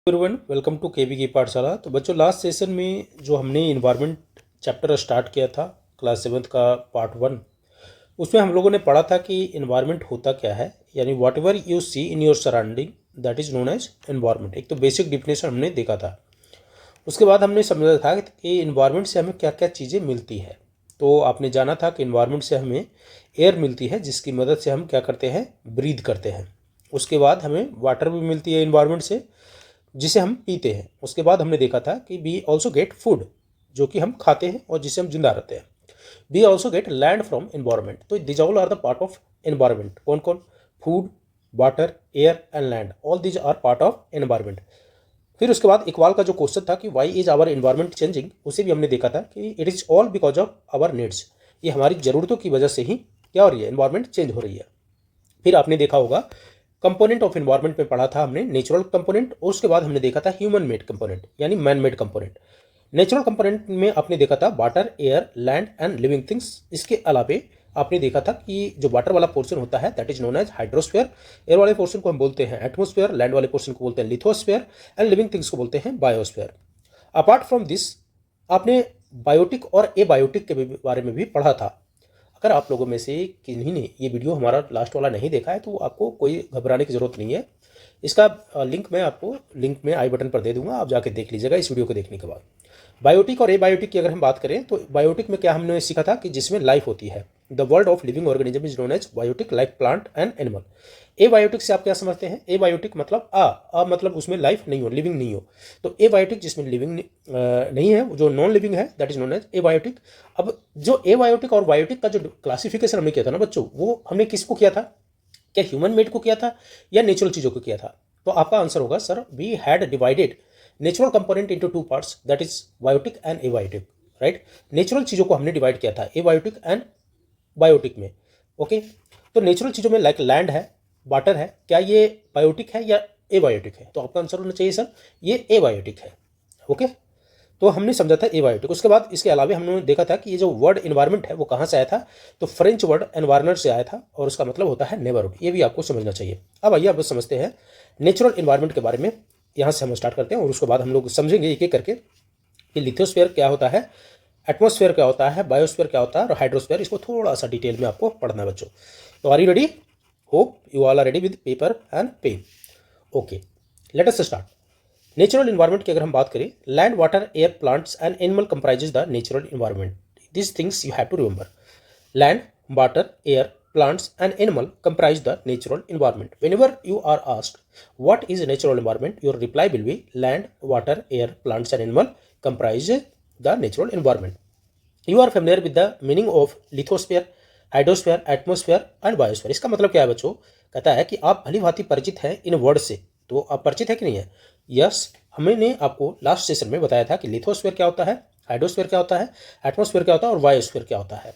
Everyone welcome to केवी की पाठशाला। तो बच्चों, लास्ट सेशन में जो हमने इन्वायरमेंट चैप्टर स्टार्ट किया था क्लास 7th का पार्ट 1, उसमें हम लोगों ने पढ़ा था कि इन्वायरमेंट होता क्या है, यानी whatever you see in your surrounding that is known as environment. एक तो बेसिक डिफिनेशन हमने देखा था। उसके बाद हमने समझा था कि इन्वायरमेंट से हमें क्या क्या चीज़ें मिलती है। तो आपने जाना था कि इन्वायरमेंट से हमें एयर मिलती है, जिसकी मदद से हम क्या करते हैं, ब्रीथ करते हैं। उसके बाद हमें वाटर भी मिलती है इन्वायरमेंट से, जिसे हम पीते हैं। उसके बाद हमने देखा था कि वी ऑल्सो गेट फूड, जो कि हम खाते हैं और जिससे हम जिंदा रहते हैं। We also get land from environment. तो these all are the part of environment. कौन कौन? Food, water, air and land, all these are part of environment. फिर उसके बाद इकबाल का जो क्वेश्चन था कि why is our environment changing, उसे भी हमने देखा था कि it is all because of our needs. ये हमारी ज़रूरतों की वजह से ही क्या हो रही है, एनवायरमेंट चेंज हो रही है। फिर आपने देखा होगा कंपोनेंट ऑफ एनवायरनमेंट में पढ़ा था हमने नेचुरल कंपोनेंट, और उसके बाद हमने देखा था ह्यूमन मेड कंपोनेंट यानी man made component. Natural component में आपने देखा था water, air, land and living things. इसके अलावे आपने देखा था कि जो वाटर वाला पोर्शन होता है that is known as hydrosphere, air वाले पोर्शन को हम बोलते हैं एटमोस्फेयर, लैंड वाले पोर्शन को बोलते हैं लिथोस्फीयर एंड लिविंग थिंग्स को बोलते हैं बायोस्फीयर। अपार्ट फ्रॉम दिस, आपने बायोटिक और एबायोटिक के बारे में भी पढ़ा था। अगर आप लोगों में से किन्हीं ने ये वीडियो हमारा लास्ट वाला नहीं देखा है तो आपको कोई घबराने की ज़रूरत नहीं है। इसका लिंक मैं आपको लिंक में आई बटन पर दे दूंगा, आप जाके देख लीजिएगा इस वीडियो को देखने के बाद। बायोटिक और एबायोटिक की अगर हम बात करें तो बायोटिक में क्या हमने सीखा था कि जिसमें लाइफ होती है। The world of living organism is known as biotic, like plant and animal. Abiotic से आप क्या समझते हैं? एबायोटिक मतलब मतलब उसमें लाइफ नहीं हो, लिविंग नहीं हो। तो एबायोटिक जिसमें लिविंग नहीं है, जो नॉन लिविंग है, that is known as abiotic. अब जो एबायोटिक और बायोटिक का जो क्लासिफिकेशन हमने किया था ना बच्चों, वो हमने किसको किया था? क्या ह्यूमन मेड को किया था या नेचुरल चीज़ों को किया था? तो आपका आंसर होगा sir, we had divided natural component into two parts, that is biotic and abiotic. Right, natural चीज़ों को हमने डिवाइड किया था एबायोटिक एंड बायोटिक में। ओके, तो नेचुरल चीज़ों में लाइक लैंड है, वाटर है, क्या ये बायोटिक है या एबायोटिक है? तो आपका आंसर होना चाहिए सर, ये एबायोटिक है। ओके, तो हमने समझा था एबायोटिक। उसके बाद इसके अलावा हमने देखा था कि ये जो वर्ड एनवायरनमेंट है वो कहाँ से आया था, तो फ्रेंच वर्ड एनवायरनर से आया था और उसका मतलब होता है नेबरहुड। ये भी आपको समझना चाहिए। अब आइए अब समझते हैं नेचुरल एनवायरनमेंट के बारे में। यहाँ से हम स्टार्ट करते हैं और उसके बाद हम लोग समझेंगे एक एक करके कि लिथोस्फीयर क्या होता है, एटमॉस्फेयर क्या होता है, बायोस्फीयर क्या होता है और हाइड्रोस्फीयर। इसको थोड़ा सा डिटेल में आपको पढ़ना है बच्चों। तो are you ready? Hope you all are ready with paper and pen. Okay, let us start. Natural environment की अगर हम बात करें, land, water, air, plants and animal comprises the natural environment. This things you have to remember. Land, water, air, plants and animal comprise the natural environment. Whenever you are asked what is a natural environment, your reply will be land, water, air, plants and animal comprise the natural environment. You are familiar with the meaning of lithosphere, hydrosphere, atmosphere and biosphere. इसका मतलब क्या है बच्चों? कहता है कि आप भली भांति परिचित हैं इन वर्ड से। तो आप परिचित है कि नहीं है? यस, हमने आपको लास्ट सेशन में बताया था कि लिथोस्फीयर क्या होता है, हाइड्रोस्फीयर क्या होता है, एटमोस्फेयर क्या होता है और बायोस्फीयर क्या होता है।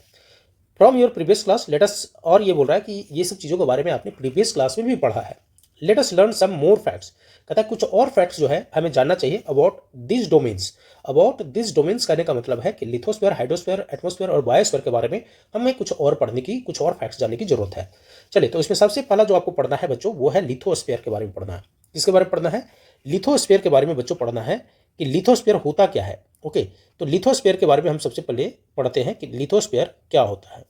From your previous class let us, और ये बोल रहा है कि ये सब चीज़ों के बारे में आपने प्रीवियस क्लास में भी पढ़ा है। Let us learn some more facts. कहता है कुछ और फैक्ट्स जो है हमें जानना चाहिए about this domains. About this domains कहने का मतलब है कि लिथोस्फीयर, हाइड्रोस्फीयर, एटमोस्फीयर और बायोस्फीयर के बारे में हमें कुछ और पढ़ने की, कुछ और फैक्ट्स जानने की जरूरत है। चलिए, तो इसमें सबसे पहला जो आपको पढ़ना है बच्चों वो है लिथोस्फीयर के बारे में पढ़ना है। किसके बारे में पढ़ना है? लिथोस्फीयर के बारे में बच्चों पढ़ना है कि लिथोस्फीयर होता क्या है। ओके, तो लिथोस्फीयर के बारे में हम सबसे पहले पढ़ते हैं कि लिथोस्फीयर क्या होता है।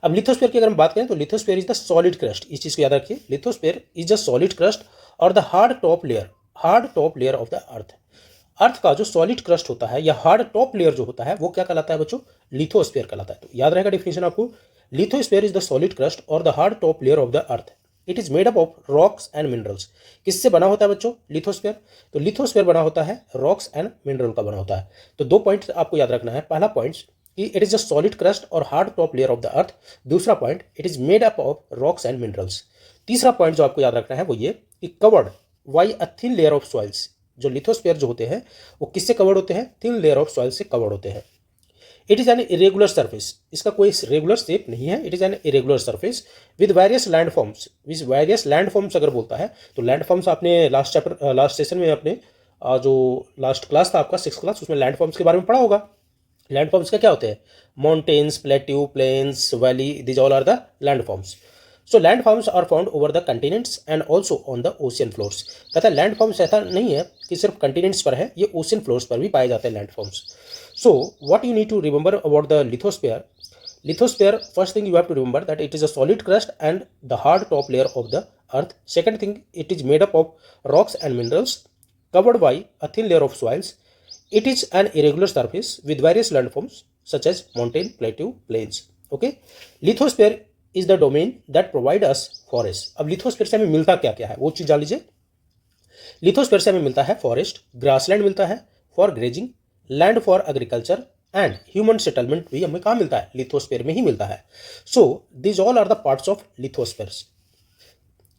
अब लिथोस्फीयर की अगर हम बात करें तो lithosphere is the solid crust. इस चीज को याद रखिए, lithosphere is the solid crust और the hard top layer of the earth. Earth का जो सॉलिड क्रस्ट होता है या हार्ड टॉप लेयर जो होता है वो क्या कहलाता है बच्चों? लिथोस्फीयर कहलाता है। तो याद रहेगा डिफिनेशन आपको, lithosphere is the solid crust और the hard top layer of the earth. It is made up of rocks and minerals. किससे बना होता है बच्चों लिथोस्फीयर? तो लिथोस्फीयर बना होता है रॉक्स एंड मिनरल का बना होता है। तो दो पॉइंट आपको याद रखना है। पहला पॉइंट कि it is a solid crust और hard top layer of the earth. दूसरा point, it is made up of rocks and minerals. तीसरा पॉइंट जो आपको याद रखना है वो ये कि covered by a thin layer of soils. जो लिथोस्फीयर जो होते हैं वो किससे कवर्ड होते हैं? थिन लेयर ऑफ सॉइल से कवर्ड होते हैं। It is an irregular surface. इसका कोई रेगुलर शेप नहीं है। It is an irregular surface with various land forms. With various land forms अगर बोलता है तो लैंड फॉर्म्स आपने लास्ट सेशन में अपने जो लास्ट क्लास था आपका 6th क्लास, उसमें लैंड फॉर्म्स के बारे में पढ़ा होगा। लैंड फॉर्म्स का क्या होते हैं? Mountains, plateau, plains, valley, these all are the land forms. So land forms are found over the continents and also on the ocean floors. कहता है लैंड फॉर्म्स ऐसा नहीं है कि सिर्फ कंटिनेंट्स पर है, ये ओशियन फ्लोर्स पर भी पाए जाते हैं land forms. So what you need to remember about the lithosphere? Lithosphere, first thing you have to remember that it is a solid crust and the hard top layer of the earth. Second thing, it is made up of rocks and minerals covered by a thin layer of soils. It is an irregular surface with various landforms such as mountain, plateau, plains. Okay, lithosphere is the domain that provide us forest. अब lithosphere से हमें मिलता क्या क्या है वो चीज जान लीजिए। लिथोस्फीयर से हमें मिलता है फॉरेस्ट, ग्रासलैंड मिलता है for grazing, land for agriculture and human settlement भी हमें कहाँ मिलता है? लिथोस्फीयर में ही मिलता है। So this all are the parts of lithospheres.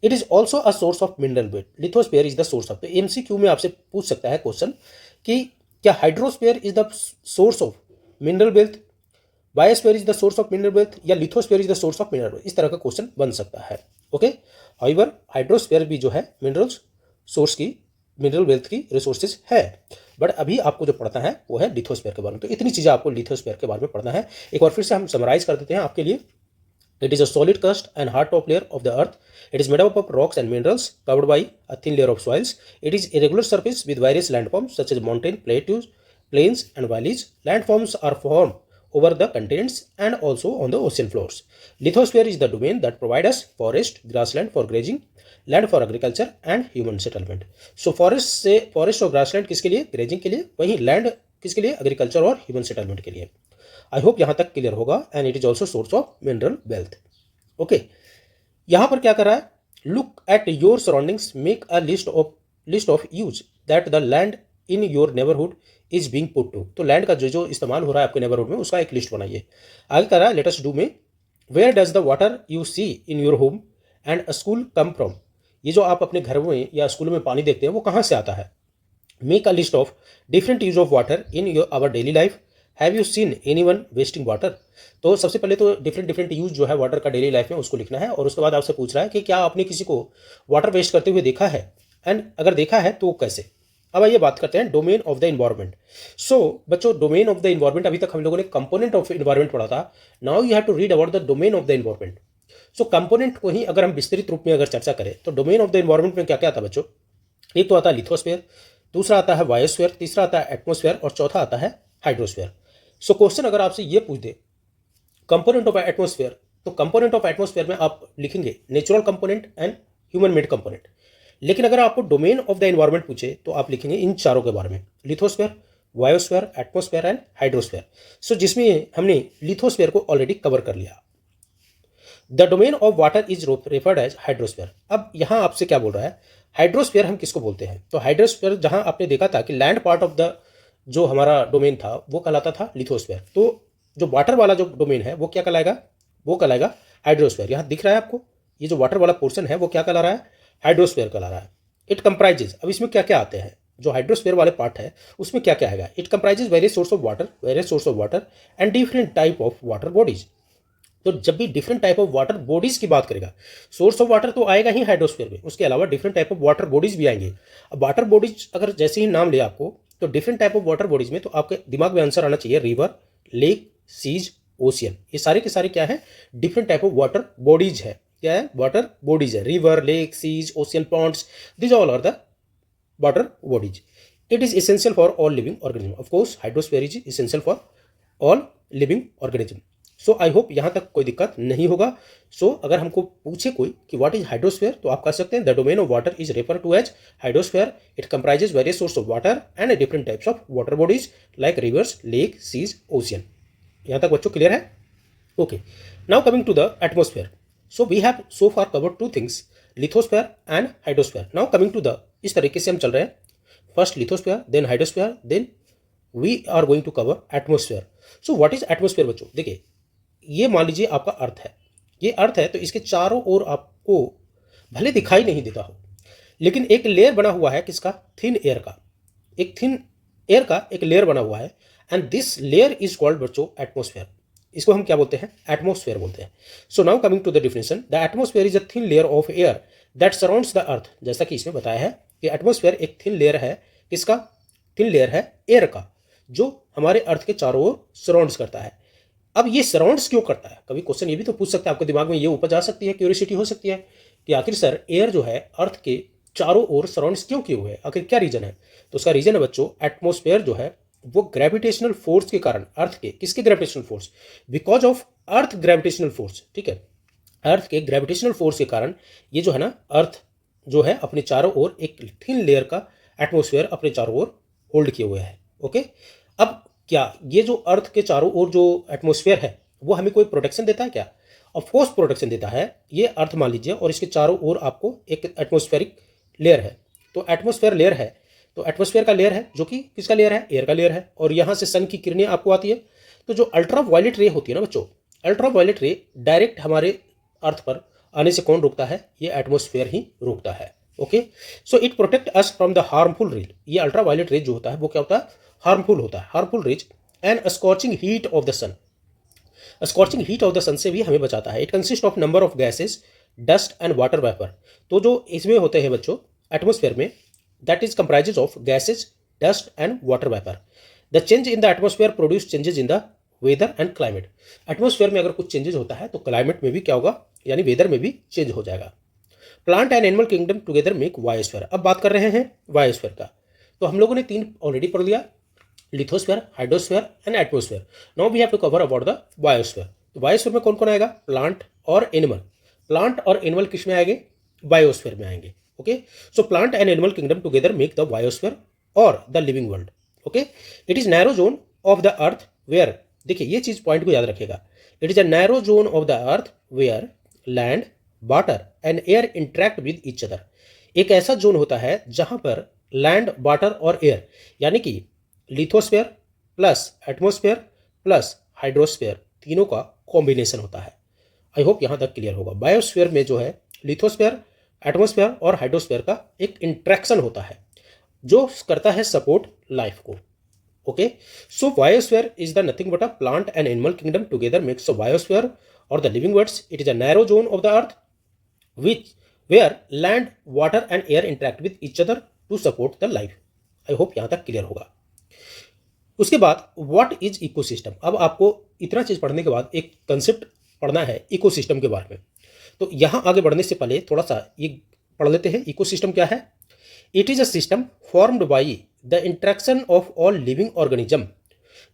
It is also a source of mineral wealth. Lithosphere is the source of, तो एमसीक्यू में आपसे पूछ सकता है क्वेश्चन कि क्या hydrosphere is the source of mineral wealth, biosphere is the source of mineral wealth, या lithosphere is the source of mineral wealth? इस तरह का क्वेश्चन बन सकता है। ओके, हाउएवर हाइड्रोस्फीयर भी जो है मिनरल्स सोर्स की, मिनरल वेल्थ की रिसोर्सेज है, बट अभी आपको जो पढ़ना है वो है लिथोस्फीयर के बारे में। तो इतनी चीज़ें आपको लिथोस्फीयर के बारे में पढ़ना है। एक बार फिर से हम समराइज कर देते हैं आपके लिए। It is a solid crust and hard top layer of the earth. It is made up of rocks and minerals covered by a thin layer of soils. It is irregular surface with various landforms such as mountain, plateaus, plains and valleys. Landforms are formed over the continents and also on the ocean floors. Lithosphere is the domain that provides us forest, grassland for grazing, land for agriculture and human settlement. So forest और grassland किसके लिए? grazing के लिए, वहीं land किसके लिए? agriculture और human settlement के लिए। आई होप यहाँ तक क्लियर होगा। And it is also source of mineral wealth. Okay, यहाँ पर क्या कर रहा है? Look at your surroundings, make a list of use that the land in your neighbourhood is being put to. तो लैंड का जो इस्तेमाल हो रहा है आपके नेबरहुड में उसका एक लिस्ट बनाइए। आगे कर रहा है लेट अस डू में, where does the water you see in your home and a school come from. ये जो आप अपने घर में या स्कूल में पानी देखते हैं वो कहाँ से आता है? Make a list of different use of water in your our daily life. Have you seen anyone wasting water? तो सबसे पहले तो डिफरेंट यूज जो है वाटर का डेली लाइफ में उसको लिखना है, और उसके बाद आपसे पूछ रहा है कि क्या आपने किसी को वाटर वेस्ट करते हुए देखा है, एंड अगर देखा है तो कैसे। अब आइए बात करते हैं डोमेन ऑफ द इन्वायरमेंट। सो बच्चों, डोमेन ऑफ द इन्वायरमेंट अभी तक हम लोगों ने कंपोनेंट ऑफ इन्वायरमेंट पढ़ा था। Now you have to read about the domain of the environment. So component को ही अगर हम विस्तृत रूप में अगर चर्चा करें तो डोमेन ऑफ द इन्वायरमेंट में क्या क्या आता है बच्चों? एक तो आता है लिथोस्फीयर, दूसरा आता है बायोस्फीयर, तीसरा आता है एटमोस्फेयर, और चौथा आता है हाइड्रोस्फीयर। सो क्वेश्चन अगर आपसे ये पूछ दे कंपोनेंट ऑफ एटमोस्फेयर, तो कंपोनेंट ऑफ एटमोस्फेयर में आप लिखेंगे natural component and human made component. लेकिन अगर आपको डोमेन ऑफ द एनवायरमेंट पूछे तो आप लिखेंगे इन चारों के बारे में, lithosphere, biosphere, atmosphere and hydrosphere. So जिसमें हमने लिथोस्फीयर को ऑलरेडी कवर कर लिया। The domain of water is referred as hydrosphere. अब यहाँ आपसे क्या बोल रहा है? हाइड्रोस्फीयर हम किसको बोलते हैं? तो हाइड्रोस्फीयर जहाँ आपने देखा था कि लैंड पार्ट ऑफ द जो हमारा डोमेन था वो कहलाता था लिथोस्फीयर, तो जो वाटर वाला जो डोमेन है वो क्या कहलाएगा? वो कहलाएगा हाइड्रोस्फीयर। यहाँ दिख रहा है आपको, ये जो वाटर वाला पोर्शन है वो क्या कहला रहा है? हाइड्रोस्फीयर कहला रहा है। इट कंप्राइजेज, अब इसमें क्या क्या आते हैं? जो हाइड्रोस्फीयर वाले पार्ट है उसमें क्या क्या आएगा? It comprises various source of water and different type of water bodies. तो जब भी different type of water bodies की बात करेगा, सोर्स ऑफ वाटर तो आएगा ही हाइड्रोस्फीयर में, उसके अलावा different type of water bodies भी आएंगे। अब वाटर बॉडीज अगर जैसे ही नाम ले आपको, तो different type of water bodies में तो आपके दिमाग में आंसर आना चाहिए रिवर, लेक, सीज, ओशियन। ये सारे के सारे क्या है? Different type of water bodies है। क्या है? वाटर बॉडीज है। River, lake, seas, ocean, ponds, this all are the water bodies. It is essential for all living organism. Of course hydrosphere is essential for all living organism. So I hope यहाँ तक कोई दिक्कत नहीं होगा। सो अगर हमको पूछे कोई कि व्हाट इज हाइड्रोस्फीयर, तो आप कह सकते हैं the domain of water is refer to as hydrosphere. It comprises various source of water and different types of water bodies like rivers, lake, seas, ocean. यहाँ तक बच्चों क्लियर है? Okay, now coming to the atmosphere. So we have so far covered two things, lithosphere and hydrosphere. Now coming to the, इस तरीके से हम चल रहे हैं, first lithosphere, then hydrosphere, then we are going to cover atmosphere. So what is atmosphere बच्चों? देखिए, ये मान लीजिए आपका अर्थ है, ये अर्थ है, तो इसके चारों ओर आपको भले दिखाई नहीं देता हो, लेकिन एक लेयर बना हुआ है किसका? थिन एयर का। एक थिन एयर का एक लेयर बना हुआ है, and this layer is called बच्चों एटमोस्फेयर। इसको हम क्या बोलते हैं? एटमोस्फेयर बोलते हैं। So now coming to the definition, the atmosphere is a thin layer of air that surrounds the earth. जैसा कि इसमें बताया है कि एटमोस्फेयर एक थिन लेयर है, किसका? थिन लेयर है एयर का, जो हमारे अर्थ के चारों ओर सराउंड्स करता है। अब ये सराउंड्स क्यों करता है? कभी क्वेश्चन ये भी तो पूछ सकते हैं, आपके दिमाग में ये उपज आ सकती है, क्यूरियोसिटी हो सकती है कि आखिर सर एयर जो है अर्थ के चारों ओर सराउंड्स क्यों किए हुए है, आखिर क्या रीजन है? तो उसका रीजन है बच्चों, एटमोस्फेयर जो है वो ग्रेविटेशनल फोर्स के कारण, अर्थ के किसके gravitational force? Because of earth gravitational force, ठीक है, अर्थ के ग्रेविटेशनल फोर्स के कारण ये जो है ना, अर्थ जो है अपने चारों ओर एक थिन लेयर का एटमोस्फेयर अपने चारों ओर होल्ड किए हुए है। ओके, अब क्या ये जो अर्थ के चारों ओर जो एटमोस्फेयर है वो हमें कोई प्रोटेक्शन देता है क्या? ऑफ कोर्स प्रोटेक्शन देता है। ये अर्थ मान लीजिए और इसके चारों ओर आपको एक एटमोस्फेरिक लेयर है, तो एटमोस्फेयर लेयर है, तो एटमोस्फेयर का लेयर है जो कि किसका लेयर है? एयर का लेयर है, और यहाँ से सन की किरणें आपको आती है। तो जो अल्ट्रा वायलेट रे होती है ना बच्चों, अल्ट्रा वायलेट रे डायरेक्ट हमारे अर्थ पर आने से कौन रोकता है? ये एटमोस्फेयर ही रोकता है। Okay, so it protect us from the harmful rays. ये अल्ट्रा वायलेट रेज जो होता है वो क्या होता है? हार्मफुल होता है, harmful rays and scorching heat of the sun. Scorching heat of the sun से भी हमें बचाता है। It consist of number of gases, dust and water vapour. तो जो इसमें होते हैं बच्चों एटमोस्फेयर में, that is comprises of gases, dust and water vapour. The change in the atmosphere produce changes in the weather and climate. Atmosphere में अगर कुछ चेंजेस होता है तो क्लाइमेट में भी क्या होगा, यानी वेदर में भी चेंज हो जाएगा। Plant and animal kingdom together make biosphere. अब बात कर रहे हैं बायोस्फीयर का, तो हम लोगों ने 3 ऑलरेडी पढ़ लिया, lithosphere, hydrosphere and atmosphere. Now we have to cover about the biosphere. तो बायोस्फीयर में कौन कौन आएगा? प्लांट और एनिमल। प्लांट और एनिमल किस में आएंगे? बायोस्फीयर में आएंगे। Okay, so plant and animal kingdom together make the biosphere और the living world. Okay, it is narrow zone of the earth where, देखिए ये चीज पॉइंट को याद रखिएगा, it is a narrow zone of the earth where land, water and air interact with each other. एक ऐसा zone होता है जहां पर लैंड, वाटर और एयर, यानी कि lithosphere plus atmosphere plus hydrosphere, तीनों का कॉम्बिनेशन होता है। आई होप यहां तक क्लियर होगा। बायोस्फीयर में जो है लिथोस्फेयर, एटमोस्फेयर और हाइड्रोस्फेयर का एक इंट्रैक्शन होता है जो करता है सपोर्ट लाइफ को। Okay, so biosphere is the nothing but a plant and animal kingdom together makes a biosphere और the living words. It is a narrow zone of the earth which where land, water and air interact with each other to support the life. I hope यहाँ तक clear होगा। उसके बाद what is ecosystem. अब आपको इतना चीज पढ़ने के बाद एक कंसेप्ट पढ़ना है इकोसिस्टम के बारे में। तो यहाँ आगे बढ़ने से पहले थोड़ा सा ये पढ़ लेते हैं, इकोसिस्टम क्या है? It is a system formed by the interaction of all living organism.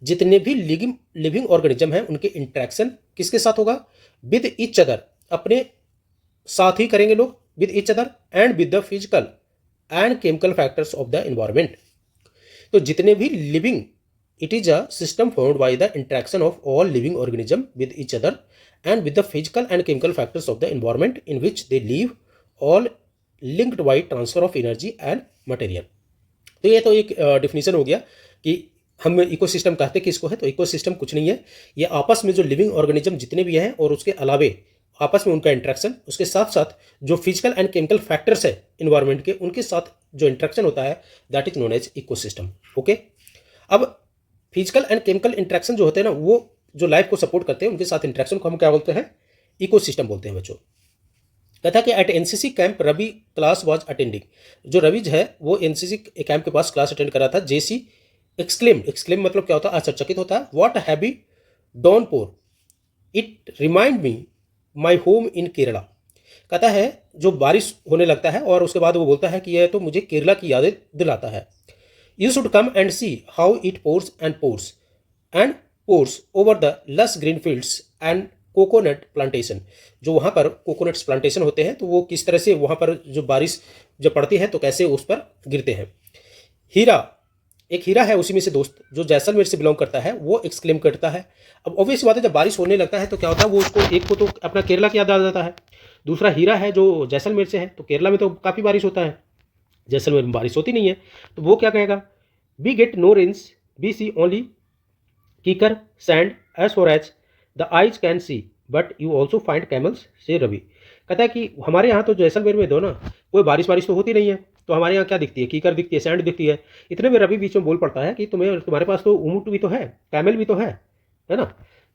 जितने भी लिविंग ऑर्गेनिज्म हैं उनके इंट्रैक्शन किसके साथ होगा? विद ईच अदर, अपने साथ ही करेंगे लोग, with each other and with the physical and chemical factors of the environment. तो जितने भी living, it is a system formed by the interaction of all living organism with each other and with the physical and chemical factors of the environment in which they live, all linked by transfer of energy and material. तो ये तो एक definition हो गया कि हम ecosystem कहते किसको है। तो इकोसिस्टम कुछ नहीं है, ये आपस में जो लिविंग ऑर्गेनिज्म जितने भी हैं और उसके अलावे आपस में उनका इंट्रैक्शन, उसके साथ साथ जो फिजिकल एंड केमिकल फैक्टर्स है इन्वायरमेंट के, उनके साथ जो इंट्रैक्शन होता है, that is known as ecosystem. Okay, अब फिजिकल एंड केमिकल इंट्रैक्शन जो होते हैं ना, वो जो लाइफ को सपोर्ट करते हैं, उनके साथ इंट्रैक्शन को हम क्या बोलते हैं? इकोसिस्टम बोलते हैं बच्चों। कहता कि at NCC camp Ravi class was attending. जो रवि है वो एनसीसी कैंप के पास क्लास अटेंड करा था। जेसी एक्सक्लेम, एक्सक्लेम मतलब क्या होता है? आश्चर्यचकित होता है। What heavy downpour, it remind me my home in Kerala. कहता है जो बारिश होने लगता है और उसके बाद वो बोलता है कि यह तो मुझे केरला की यादें दिलाता है। You should come and see how it pours and pours over the lush green fields and coconut plantation. जो वहाँ पर कोकोनट्स प्लांटेशन होते हैं तो वो किस तरह से वहाँ पर जो बारिश जब पड़ती है तो कैसे उस पर गिरते हैं। हीरा, एक हीरा है उसी में से दोस्त जो जैसलमेर से बिलोंग करता है, वो एक्सक्लेम करता है। अब ऑब्वियस बात है जब बारिश होने लगता है तो क्या होता है, वो उसको एक को तो अपना केरला की याद आ जाता है, दूसरा हीरा है जो जैसलमेर से है, तो केरला में तो काफ़ी बारिश होता है, जैसलमेर में बारिश होती नहीं है, तो वो क्या कहेगा? We get no rains, we see only kikar sand as far as the eyes can see, but you also find camels, said Ravi. कहता है कि हमारे यहाँ तो जैसलमेर में दो ना कोई बारिश तो होती नहीं है, तो हमारे यहाँ क्या दिखती है? कीकर दिखती है, सैंड दिखती है। इतने में रवि बीच में बोल पड़ता है कि तुम्हारे पास तो ऊँट भी तो है, कैमल भी तो है ना?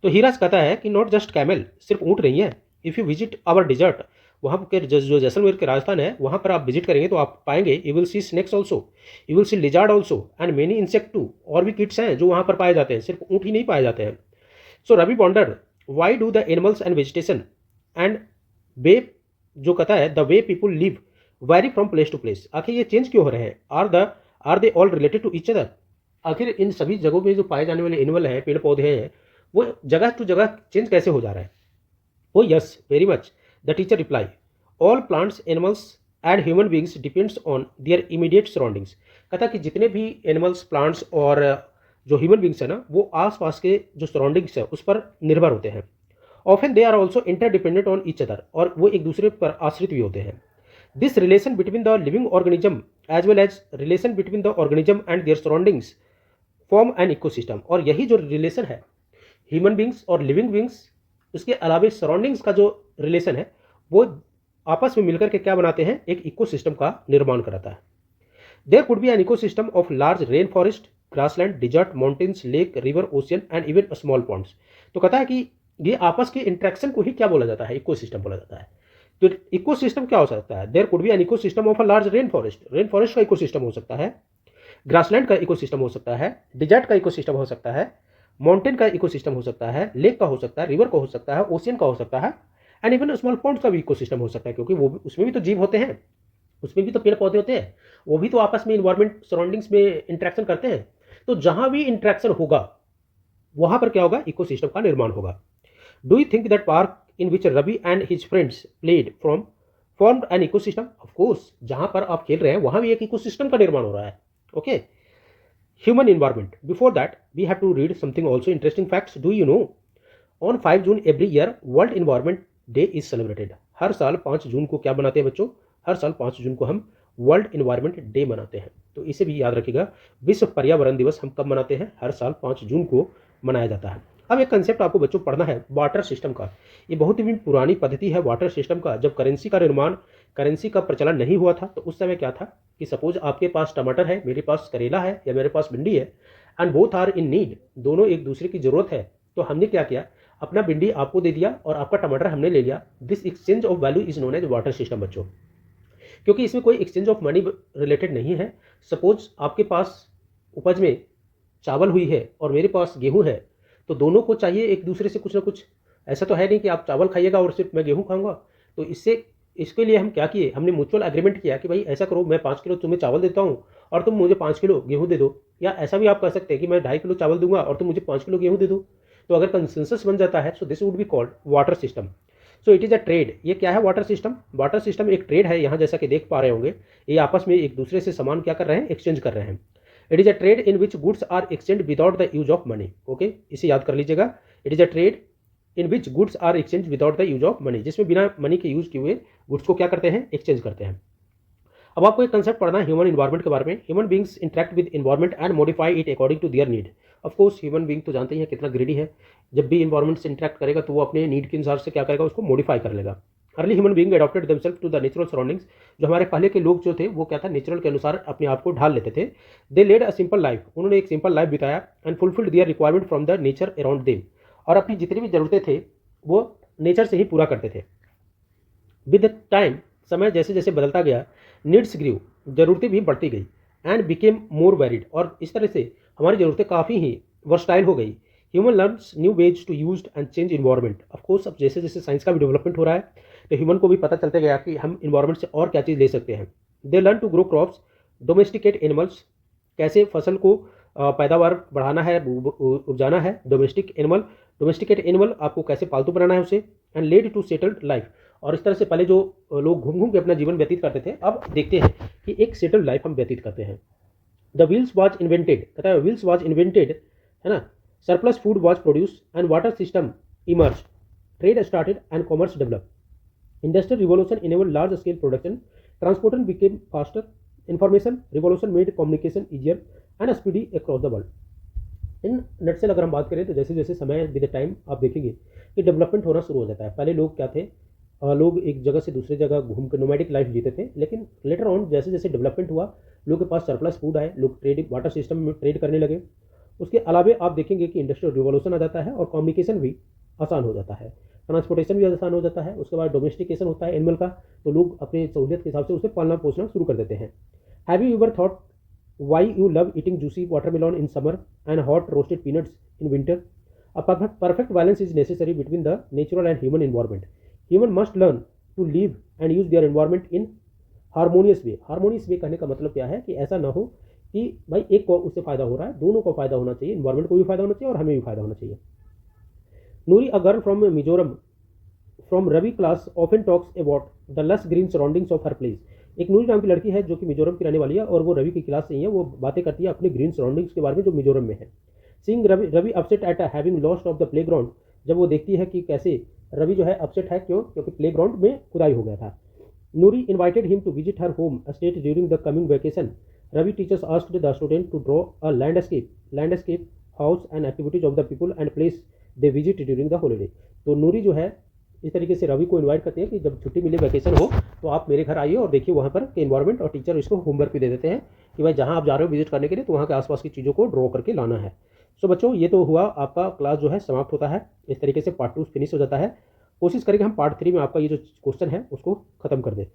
तो हीराज कहता है कि नॉट जस्ट कैमल, सिर्फ ऊँट नहीं है। If you visit our desert, वहाँ के जो जैसलमेर के राजस्थान है वहाँ पर आप विजिट करेंगे तो आप पाएंगे you will see snakes also, you will see lizard also and many insect too. और भी किट्स हैं जो वहाँ पर पाए जाते हैं, सिर्फ ऊँट ही नहीं पाए जाते हैं। So Ravi wondered why do the animals and vegetation and way जो कहता है the way people live vary from place to place, आखिर ये चेंज क्यों हो रहे हैं, are they all related to each other, आखिर इन सभी जगहों में जो पाए जाने वाले एनिमल हैं, पेड़ पौधे हैं, वो जगह टू जगह चेंज कैसे हो जा रहा है। ओ yes very much, the teacher reply, all plants animals and human beings depends on their immediate surroundings, कहता कि जितने भी एनिमल्स प्लांट्स और जो ह्यूमन बींग्स है ना, वो आसपास के जो सराउंडिंग्स है उस पर निर्भर होते हैं। Often they are also interdependent on each other, और वो एक दूसरे पर आश्रित भी होते हैं। This relation between the living organism as well as relation between the organism and their surroundings form an ecosystem, और यही जो रिलेशन है ह्यूमन बींग्स और लिविंग बींग्स, उसके अलावा सराउंडिंग्स का जो रिलेशन है वो आपस में मिलकर के क्या बनाते हैं, एक इकोसिस्टम का निर्माण कराता है। There could be an ecosystem of large rain forest, grassland, desert, mountains, lake, river, ocean and even small ponds. तो कहता है कि ये आपस के इंट्रैक्शन को ही क्या बोला जाता है, इकोसिस्टम बोला जाता है। तो इकोसिस्टम क्या हो सकता है, there could be an ecosystem of a large rain forest का इकोसिस्टम हो सकता है, ग्रासलैंड का इकोसिस्टम हो सकता है, डिजर्ट का इकोसिस्टम हो सकता है, माउंटेन का इकोसिस्टम हो सकता है, लेक का हो सकता है, रिवर का हो सकता है, ओशियन का हो सकता है, एंड इवन स्मॉल पॉन्ड्स का भी इकोसिस्टम हो सकता है, क्योंकि वो उसमें भी तो जीव होते हैं, उसमें भी तो पेड़ पौधे होते हैं, वो भी तो आपस में इन्वायरमेंट सराउंडिंग्स में इंट्रैक्शन करते हैं। तो जहां भी इंट्रैक्शन होगा वहां पर क्या होगा, इकोसिस्टम का निर्माण होगा। Do you think that park in which Ravi and his friends played formed an ecosystem, of course जहां पर आप खेल रहे हैं वहां भी एक इकोसिस्टम का निर्माण हो रहा है। Okay, human environment, before that we have to read something also interesting facts. Do you know on 5 June every year world environment day is celebrated, हर साल 5 जून को क्या बनाते हैं बच्चों, हर साल 5 जून को हम वर्ल्ड इन्वायरमेंट डे मनाते हैं। तो इसे भी याद रखिएगा, विश्व पर्यावरण दिवस हम कब मनाते हैं, हर साल 5 जून को मनाया जाता है। अब एक कंसेप्ट आपको बच्चों पढ़ना है वाटर सिस्टम का। ये बहुत ही पुरानी पद्धति है वाटर सिस्टम का। जब करेंसी का निर्माण, करेंसी का प्रचलन नहीं हुआ था, तो उस समय क्या था कि सपोज आपके पास टमाटर है, मेरे पास करेला है, या मेरे पास भिंडी है, and both are in need, दोनों एक दूसरे की जरूरत है, तो हमने क्या किया, अपना भिंडी आपको दे दिया और आपका टमाटर हमने ले लिया। This exchange of value is known as water system बच्चों, क्योंकि इसमें कोई एक्सचेंज ऑफ मनी रिलेटेड नहीं है। सपोज आपके पास उपज में चावल हुई है और मेरे पास गेहूं है, तो दोनों को चाहिए एक दूसरे से कुछ ना कुछ, ऐसा तो है नहीं कि आप चावल खाइएगा और सिर्फ मैं गेहूं खाऊंगा। तो इसके लिए हम क्या किए, हमने म्यूचुअल एग्रीमेंट किया कि भाई ऐसा करो, मैं 5 किलो तुम्हें चावल देता हूँ और तुम मुझे 5 किलो गेहूं दे दो, या ऐसा भी आप कर सकते हैं कि मैं 2.5 किलो चावल दूंगा और तुम मुझे 5 किलो गेहूं दे दो। तो अगर कंसेंसस बन जाता है, so this would be called water system. So it is a trade. ये क्या है वाटर सिस्टम, वाटर सिस्टम एक ट्रेड है। यहाँ जैसा कि देख पा रहे होंगे, ये आपस में एक दूसरे से सामान क्या कर रहे हैं, एक्सचेंज कर रहे हैं। It is a trade in which goods are exchange without the use of money. Okay, इसे याद कर लीजिएगा, it is a trade in which goods are exchange without the use of money, जिसमें बिना मनी के यूज किए हुए goods को क्या करते हैं, एक्सचेंज करते हैं। अब आपको एक कंसेप्ट पढ़ना है ह्यूमन इन्वायरमेंट के बारे में। Human beings interact with environment and modify it according to their need. Of course human being तो जानते ही हैं कितना ग्रीडी है, जब भी इन्वायरमेंट से इंटरेक्ट करेगा तो वो अपने नीड के अनुसार से क्या करेगा, उसको मॉडिफाई कर लेगा। Early human being adopted themselves to the natural surroundings. जो हमारे पहले के लोग जो थे वो क्या था, नेचुरल के अनुसार अपने आप को ढाल लेते थे। दे लेड अ सिंपल लाइफ, उन्होंने एक सिंपल लाइफ बिताया, and fulfilled their requirement from the nature around them, और अपनी जितनी भी जरूरतें थे वो नेचर से ही पूरा करते थे। विद टाइम, समय जैसे जैसे बदलता गया, नीड्स ग्रीव, जरूरतें भी बढ़ती गई, एंड बिकेम मोर वेरिड, और इस तरह से हमारी जरूरतें काफ़ी ही वर्सटाइल हो गई। Human learns new ways to use and change environment. Of course अब जैसे जैसे साइंस का भी डेवलपमेंट हो रहा है, तो ह्यूमन को भी पता चलता गया कि हम इन्वायरमेंट से और क्या चीज़ ले सकते हैं। They learn to grow crops, domesticate animals, कैसे फसल को पैदावार बढ़ाना है, उपजाना है। डोमेस्टिकेट एनिमल आपको कैसे पालतू बनाना है उसे, and led to settled life. और इस तरह से पहले जो लोग घूम घूम के अपना जीवन व्यतीत करते थे, अब देखते हैं कि एक सेटल्ड लाइफ हम व्यतीत करते हैं। द व्हील्स वाज इन्वेंटेड, कहता है व्हील्स वाज इन्वेंटेड, है ना। Surplus food was produce and water system emerge, trade started and commerce develop, industrial revolution enabled large scale production, transportation became faster, information revolution made communication easier and speedy across the world. In nutshell अगर हम बात करें तो जैसे जैसे समय with time आप देखेंगे कि डेवलपमेंट होना शुरू हो जाता है। पहले लोग क्या थे, लोग एक जगह से दूसरी जगह घूम कर नोमैडिक लाइफ जीते थे, लेकिन लेटर ऑन जैसे जैसे डेवलपमेंट हुआ, लोगों के पास सरप्लस फूड आए, लोग ट्रेड वाटर सिस्टम में ट्रेड करने लगे। उसके अलावा आप देखेंगे कि इंडस्ट्रियल रिवोल्यूशन आ जाता है और कम्युनिकेशन भी आसान हो जाता है, ट्रांसपोर्टेशन भी आसान हो जाता है। उसके बाद डोमेस्टिकेशन होता है एनिमल का, तो लोग अपनी सहूलियत के हिसाब से उसे पालना पोसना शुरू कर देते हैं। Have you ever thought why you love eating juicy watermelon in summer and hot roasted peanuts in winter. A perfect balance is necessary between the natural and human environment. Human must learn to live and use their environment in harmonious way. Harmonious way कहने का मतलब क्या है कि ऐसा ना हो कि भाई एक को उससे फायदा हो रहा है, दोनों को फायदा होना चाहिए, इन्वायरमेंट को भी फायदा होना चाहिए और हमें भी फायदा होना चाहिए। Noori, a girl from Mizoram from Ravi class, often talks about the lush green surroundings of her place. एक नूरी नाम की लड़की है जो कि मिजोरम की रहने वाली है और वो रवि की क्लास से ही है। वो बातें करती है अपने ग्रीन सराउंडिंग्स के बारे में जो मिजोरम में है। Seeing Ravi upset at having lost of the playground. जब वो देखती है कि कैसे रवि जो है अपसेट है, क्यों? क्योंकि प्ले ग्राउंड में खुदाई हो गया था। Nuri invited him to visit her home estate during the coming vacation. Ravi teachers asked the student to draw a landscape, house and activities of the people and place they visit during the holiday. तो नूरी जो है इस तरीके से रवि को invite करते हैं कि जब छुट्टी मिले, वैकेशन हो, तो आप मेरे घर आइए और देखिए वहाँ पर के इन्वायरमेंट, और टीचर इसको होमवर्क भी दे देते हैं कि भाई जहाँ आप जा रहे हो विजिट करने के लिए, तो वहाँ के आसपास की चीज़ों को ड्रॉ करके लाना है। सो बच्चों, ये तो हुआ आपका क्लास जो है समाप्त होता है। इस तरीके से पार्ट 2 फिनिश हो जाता है। कोशिश करेंगे हम पार्ट 3 में आपका ये जो क्वेश्चन है उसको खत्म कर दें।